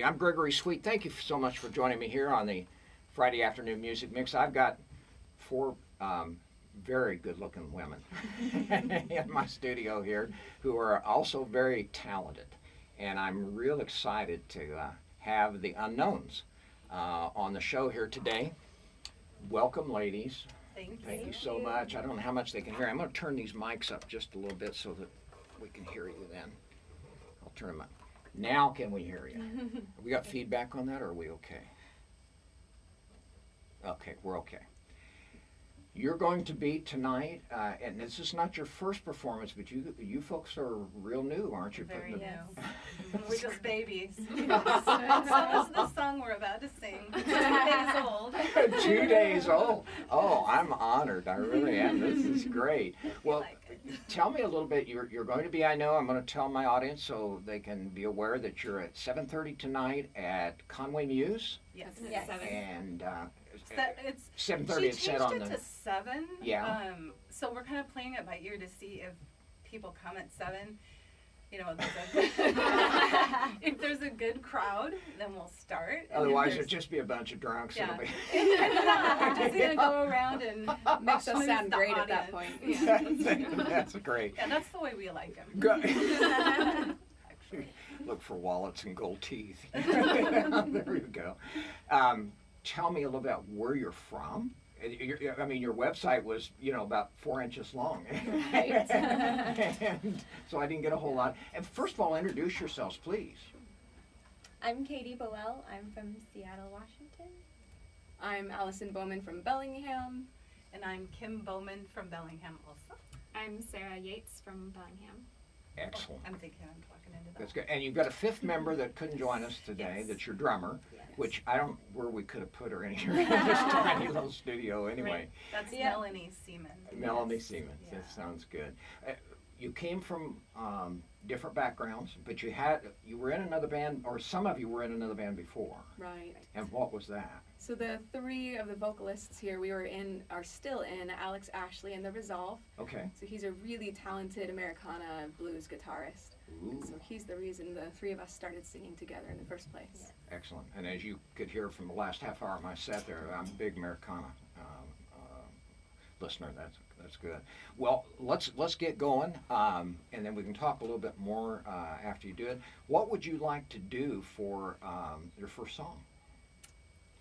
I'm Gregory Sweet. Thank you so much for joining me here on the Friday afternoon music mix. I've got four very good-looking women in my studio here who are also very talented, and I'm real excited to have the Unknowns on the show here today. Welcome, ladies. Thank you so much. I don't know how much they can hear. I'm going to turn these mics up just a little bit so that we can hear you then. I'll turn them up. Now can we hear you? We got feedback on that, or are we okay? Okay, we're okay. You're going to be tonight, and this is not your first performance, but you folks are real new, aren't you? Very new. We're just babies. So is the song we're about to sing. 2 days old. 2 days old. Oh, I'm honored. I really am. This is great. Well, tell me a little bit. You're going to be, I know, I'm going to tell my audience so they can be aware that you're at 7:30 tonight at Conway Muse. Yes. And it's 7:30. It's set on the. She changed it to 7. Yeah. So we're kind of playing it by ear to see if people come at 7. You know, if there's a good crowd, then we'll start. Otherwise, it'll just be a bunch of drunks. Yeah. We're just gonna go around and makes us sound great at that point. Yeah. That's great. Yeah, that's the way we like them. Actually, look for wallets and gold teeth. There you go. Tell me a little about where you're from. I mean, your website was, about 4 inches long. Right. And so I didn't get a whole lot. And first of all, introduce yourselves, please. I'm Katie Boel. I'm from Seattle, Washington. I'm Allison Bowman from Bellingham. And I'm Kim Bowman from Bellingham also. I'm Sarah Yates from Bellingham. Excellent. I'm thinking I'm talking into that. That's good. And you've got a fifth member that couldn't join us today. Yes. That's your drummer, Yes. which I don't where we could have put her in here in this tiny little studio anyway. Right. That's Yeah. Melanie Seaman. Melanie Yes. Seaman. Yeah. That sounds good. You came from different backgrounds, but you were in another band, or some of you were in another band before. Right. And what was that? So the 3 of the vocalists here are still in Alex Ashley and the Resolve. Okay. So he's a really talented Americana blues guitarist. Ooh. So he's the reason the 3 of us started singing together in the first place. Yeah. Excellent. And as you could hear from the last half hour of my set there, I'm a big Americana listener. That's good. Well, let's get going, and then we can talk a little bit more after you do it. What would you like to do for your first song?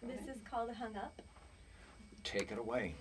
This is called Hung Up. Take it away.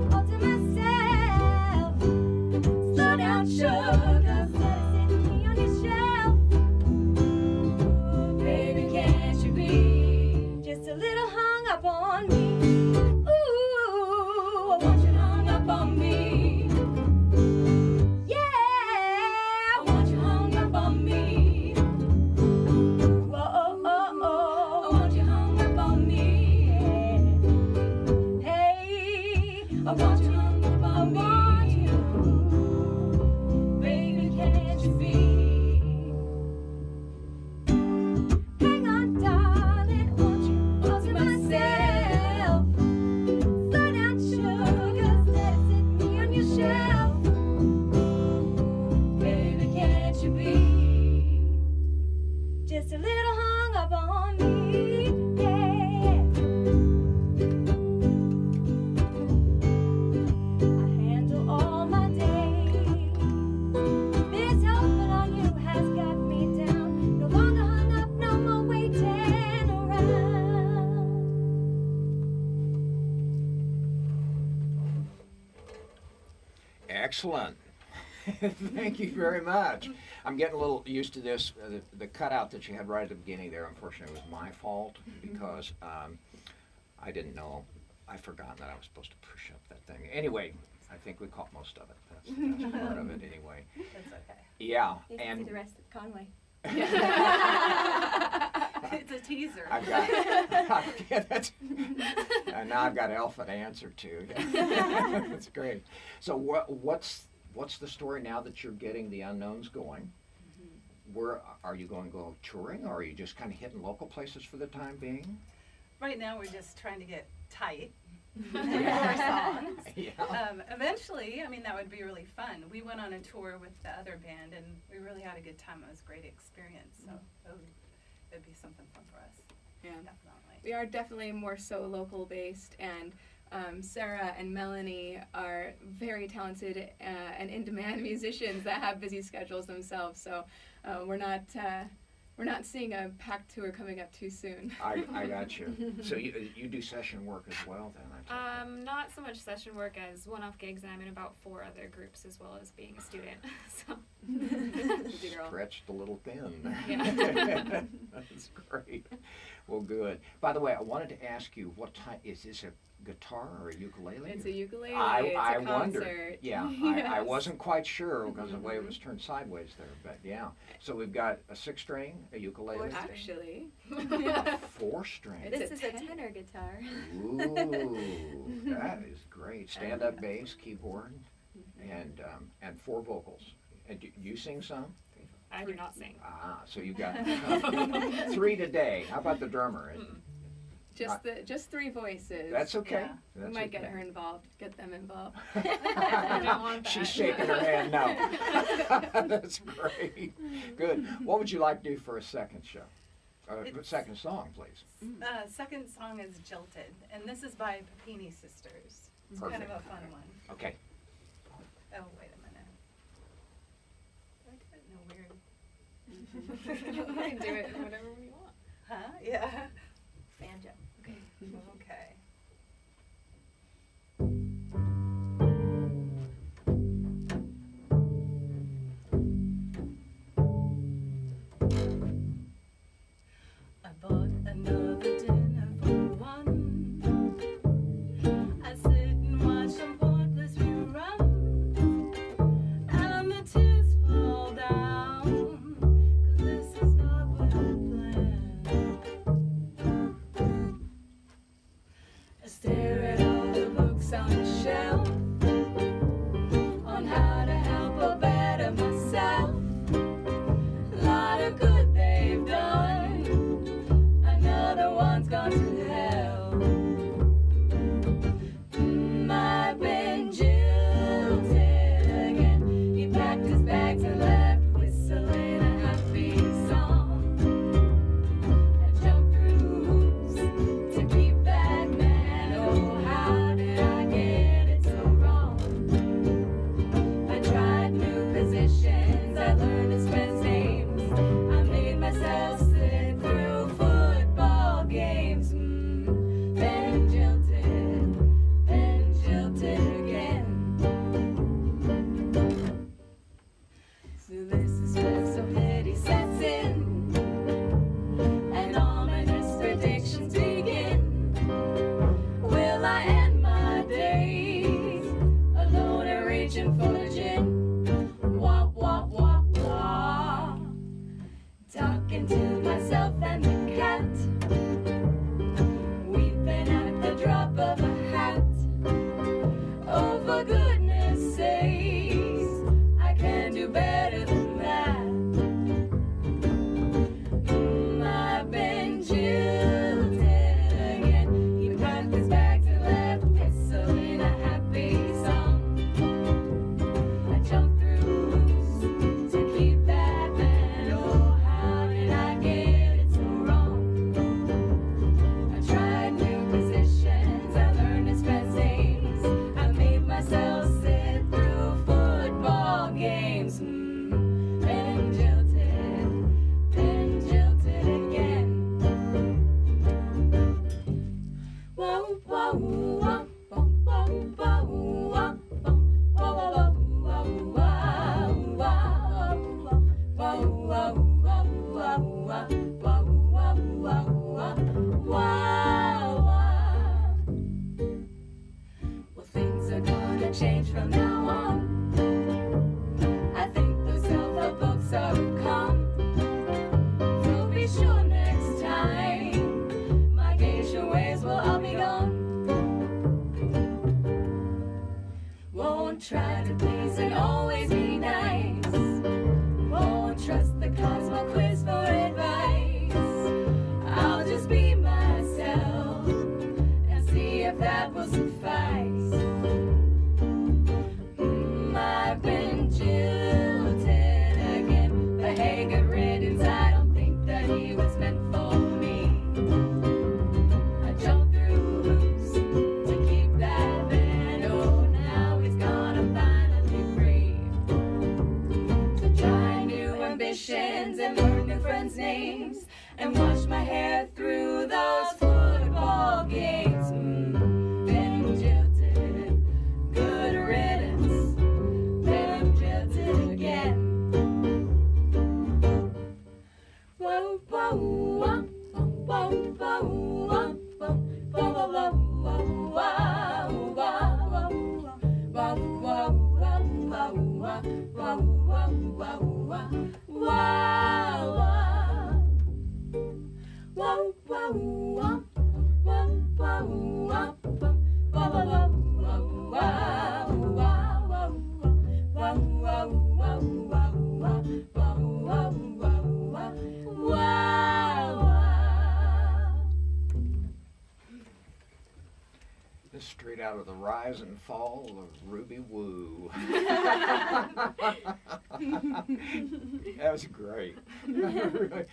Slow down, Excellent. Thank you very much. I'm getting a little used to this. The cutout that you had right at the beginning there, unfortunately, was my fault because I didn't know. I'd forgotten that I was supposed to push up that thing. Anyway, I think we caught most of it. That's part of it anyway. That's okay. Yeah, You can see and the rest of Conway. It's a teaser. I've got yeah, that's, and now I've got Alpha to answer to. That's great. So what's the story now that you're getting the unknowns going? Where are you going to go touring, or are you just kind of hitting local places for the time being? Right now, we're just trying to get tight. More songs. Yeah. Eventually, I mean, that would be really fun. We went on a tour with the other band, and we really had a good time. It was a great experience, so it'd be something fun for us. Yeah. Definitely. We are definitely more so local based, and Sarah and Melanie are very talented and in-demand musicians that have busy schedules themselves. So we're not seeing a packed tour coming up too soon. I got you. So you do session work as well, then? I take it. Not so much session work as one-off gigs, and I'm in about 4 other groups as well as being a student. So Busy girl. Stretched a little thin. Yeah. That's great. Well, good. By the way, I wanted to ask you, what type is this? A guitar or a ukulele? It's a ukulele. I it's a wondered. concert. Yeah, Yes. I wasn't quite sure because of the way it was turned sideways there, but yeah. So we've got a 6-string, a ukulele, Actually. 4-string. It's This a is a 10. tenor guitar. Ooh, that is great. Stand-up bass, keyboard, and 4 vocals. And do you sing some? I do not sing. Ah, so you got 3 today. How about the drummer? Just 3 voices. That's okay. Yeah. We That's might get okay. her involved. Get them involved. I don't want that. She's shaking her head no. That's great. Good. What would you like to do for a second show? It's- Second song, please. Second song is Jilted, and this is by Papini Sisters. It's kind of Perfect. a fun one. Okay. Oh, wait a minute. Do I do it in a weird? You can do it whatever you want. Huh? Yeah. Banjo. Okay. I bought another dinner for one. I sit and watch some pointless reruns, and the tears fall down, 'cause this is not what I planned. gonna change from now on. I think those self-help books are a come. So be sure next time my geisha ways will all be gone. Won't try to please and always be nice. Won't trust the Cosmo quiz for advice. I'll just be myself and see if that will suffice. I've been jilted again. The hay got red inside. I don't think that he was meant for me. I jumped through hoops to keep that man. Oh, now he's gone. I'm finally free to try new ambitions and learn new friends' names and wash my hair through those football games. Been jilted, good riddance. Been jilted again. Whoa, whoa, whoa, whoa, whoa, whoa, whoa, whoa, whoa, This is straight out of the Rise and Fall of Ruby Woo. That was great. The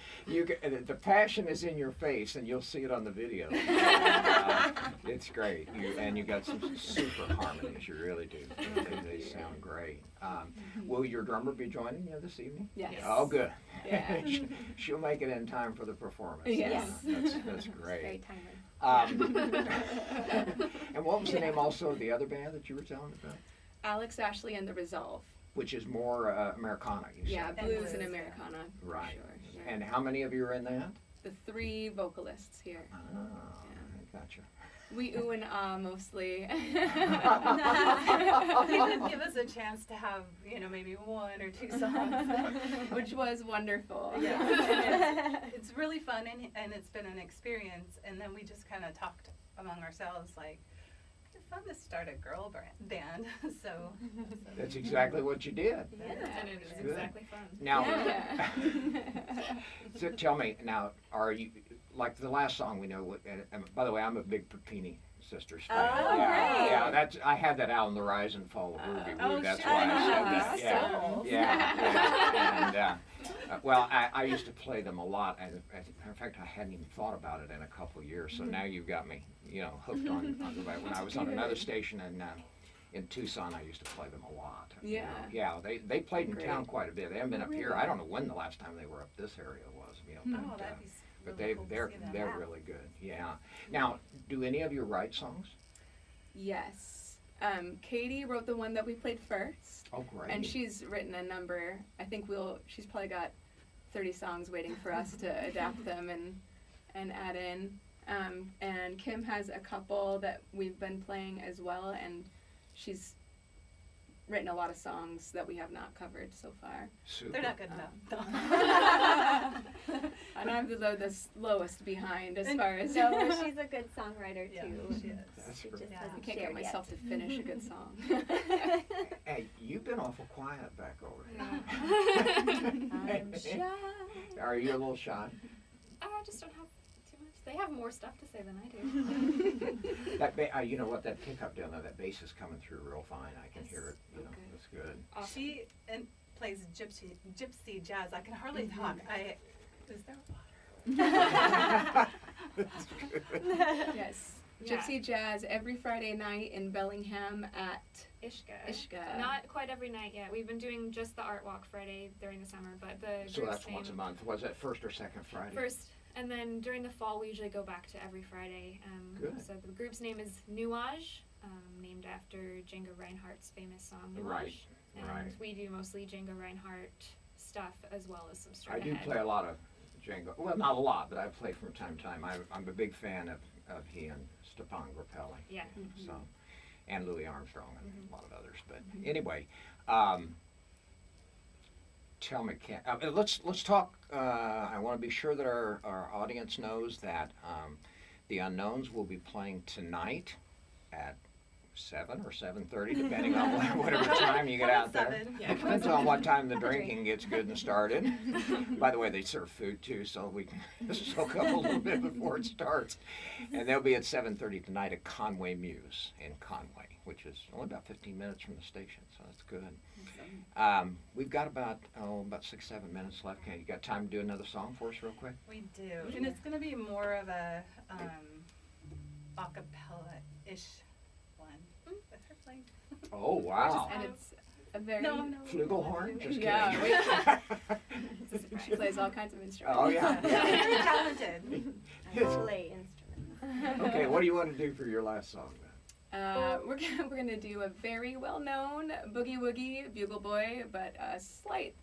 passion is in your face, and you'll see it on the video. It's great. You got some super harmonies. You really do. They sound great. Will your drummer be joining you this evening? Yes. Oh, good. Yeah. She'll make it in time for the performance. Yes. That's great. Very timely. And what was the name also of the other band that you were telling about? Alex, Ashley, and the Resolve. Which is more Americana, you said. Yeah, And blues blues, and yeah. Americana. for Right. Sure. And how many of you are in that? The 3 vocalists here. Ah, I gotcha. We ooh and ah mostly. He did give us a chance to have, maybe 1 or 2 songs. Which was wonderful. Yeah. It's really fun and it's been an experience. And then we just kind of talked among ourselves like, it's fun to start a girl band. So That's exactly what you did. And it is Good. exactly fun. Now, Yeah. so tell me, now, are you, like the last song we know, and by the way, I'm a big Papini Sisters fan. Oh, yeah, great. I had that out in the Rise and Fall of Ruby Woo. Oh, That's sure. why I said Oh, that. so. Yeah. And well, I used to play them a lot, and in fact, I hadn't even thought about it in a couple of years. So now you've got me, hooked on the way. When I was on another station in Tucson, I used to play them a lot. Yeah. Yeah, they played in Great. town quite a bit. They haven't been up here. I don't know when the last time they were up this area was. Oh, that'd be But really cool to they're see them. they're really good. Yeah. Now, do any of you write songs? Yes. Katie wrote the one that we played first. Oh, great. And she's written a number. I think she's probably got 30 songs waiting for us to adapt them and add in. And Kim has a couple that we've been playing as well, and she's written a lot of songs that we have not covered so far. Super. They're not good enough. And I'm the lowest behind as far as No, she's a good songwriter Yeah, too. she is. That's She great. just Yeah. I hasn't can't get shared myself yet. to finish a good song. Hey, you've been awful quiet back over Yeah. I'm shy. Are you a little shy? I just don't have too much. They have more stuff to say than I do. That you know what, that pickup down there, that bass is coming through real fine. I can hear it. Okay. It's good. Awesome. She plays gypsy jazz. I can hardly talk. Is there water? That's good. Yes. Yeah. Gypsy Jazz every Friday night in Bellingham at Ishka. Ishka. Not quite every night yet. We've been doing just the Art Walk Friday during the summer, but the So group's that's once a name- month. Was that first or second Friday? First, and then during the fall we usually go back to every Friday. Good. So the group's name is Nuage, named after Django Reinhardt's famous song Nuage. Right, And right. we do mostly Django Reinhardt stuff as well as some straight I do ahead. play a lot of Django. Well, not a lot, but I play from time to time. I'm a big fan of he and Stepan Grappelli. Yeah. So, and Louis Armstrong and a lot of others. But anyway, tell me, let's talk. I want to be sure that our audience knows that the Unknowns will be playing tonight at 7 or 7:30, depending on whatever time you get out there. 7. It depends on what time the drinking gets good and started. By the way, they serve food too, so we can soak up a little bit before it starts. And they'll be at 7:30 tonight at Conway Muse in Conway, which is only about 15 minutes from the station, so that's good. We've got about 6-7 minutes left. Okay, you got time to do another song for us real quick? We do, and it's going to be more of a acapella-ish one with her playing. Oh, wow. And it's a very Flugelhorn? Just Yeah, kidding. she plays all kinds of instruments. Oh, yeah. Very talented. Play instruments. Okay, what do you want to do for your last song then? We're gonna do a very well-known boogie woogie bugle boy, but a slight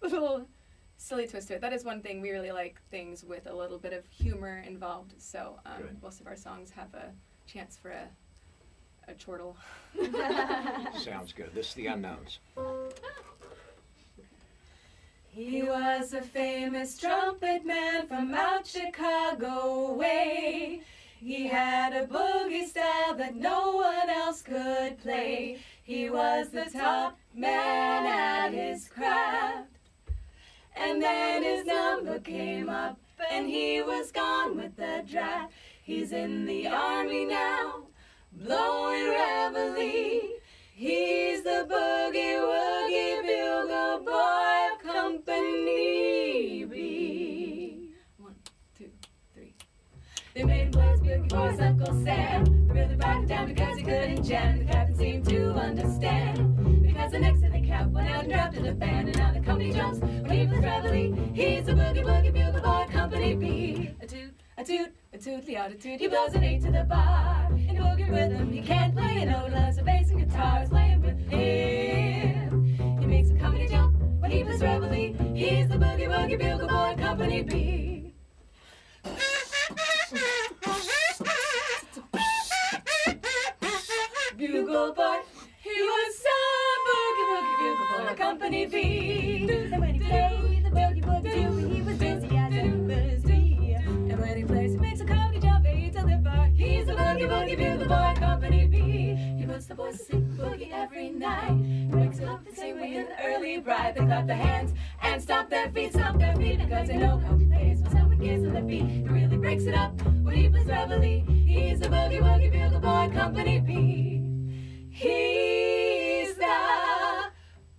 little silly twist to it. That is one thing we really like, things with a little bit of humor involved. So Good. most of our songs have a chance for a chortle. Sounds good. This is the Unknowns. He was a famous trumpet man from out Chicago way. He had a boogie style that no one else could play. He was the top man at his craft. And then his number came up and he was gone with the draft. He's in the army now, blowing reveille. He's the boogie woogie bugle boy of Company B. 1, 2, 3. They made him play his boogie for his Uncle Sam. They really brought it down because he couldn't jam. The captain seemed to understand, because the next day the cap went out and drafted a band. And now the company jumps when he plays reveille. He's the boogie woogie bugle boy, Company B. A toot, the altitude. He blows an 8 to the bar. In boogie rhythm, he can't play a note. Loves the bass and guitars playing with him. He makes a company jump when he plays reveille. He's the boogie woogie bugle boy, Company B. Bugle boy, he was some boogie woogie bugle boy, Company B. And when he played the boogie woogie, he was busy as a busy. And when he plays, he makes a comedy jump 8 to the bar. He's the boogie woogie bugle boy, Company B. He puts the boys to sleep boogie every night. He wakes up the same way in the early bride. They clap their hands and stomp their feet, because they know how he plays when someone gives him the beat. He really breaks it up when he plays reveille. He's the boogie woogie bugle boy, Company B. He's the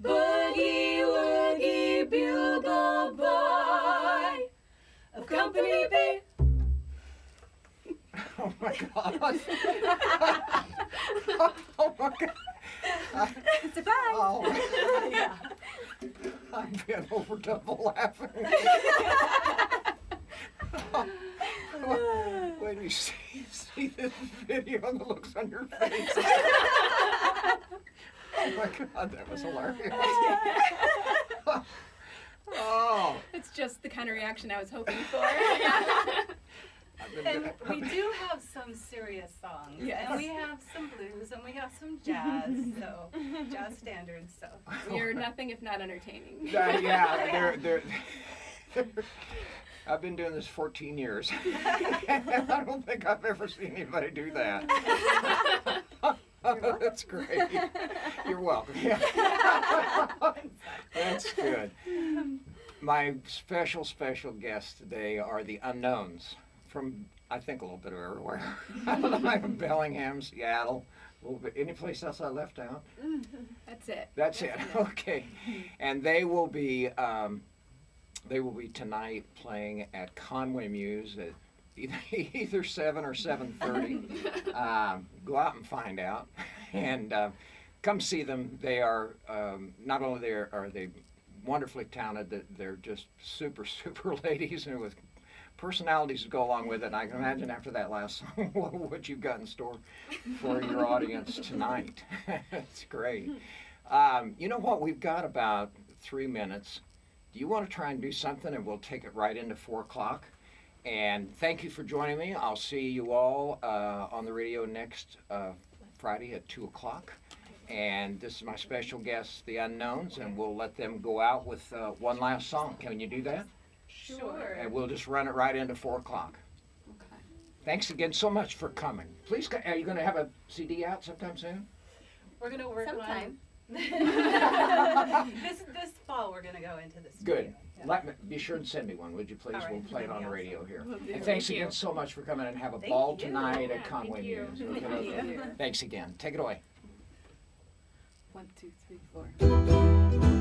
boogie woogie bugle boy of Company B. Oh my God. Oh my God. Surprise! Oh. Yeah. I'm being overdone laughing. When you see this video and the looks on your face. Oh my God, that was hilarious. Oh. It's just the kind of reaction I was hoping for. And we do have some serious songs, Yes. and we have some blues, and we have some jazz, so jazz standards. So You're nothing if not entertaining. Yeah, they're I've been doing this 14 years. I don't think I've ever seen anybody do that. That's great. You're welcome. Yeah. That's good. My special guests today are the Unknowns from, I think, a little bit of everywhere. Bellingham, Seattle, a little bit. Any place else I left out? That's it. That's it. Okay. And they will be tonight playing at Conway Muse at either 7 or 7:30. Go out and find out, and come see them. They are not only are they wonderfully talented, they're just super ladies and with personalities to go along with it. And I can imagine after that last song what you've got in store for your audience tonight. It's great. You know what? We've got about 3 minutes. Do you want to try and do something, and we'll take it right into 4 o'clock? And thank you for joining me. I'll see you all on the radio next Friday at 2 o'clock. And this is my special guest, the Unknowns, and we'll let them go out with one last song. Can you do that? Sure. And we'll just run it right into 4 o'clock. Okay. Thanks again so much for coming. Please, are you going to have a CD out sometime soon? We're gonna work Sometime. on this fall. We're gonna go into this. Good. Be sure and send me one, would you please? All right. We'll play it on the That'd be radio here. Will do. And thanks Thank again you. so much for coming and have a Thank ball you. tonight Yeah, at Conway thank you. Muse. We're gonna- Thank you. Thanks again. Take it away. 1, 2, 3, 4.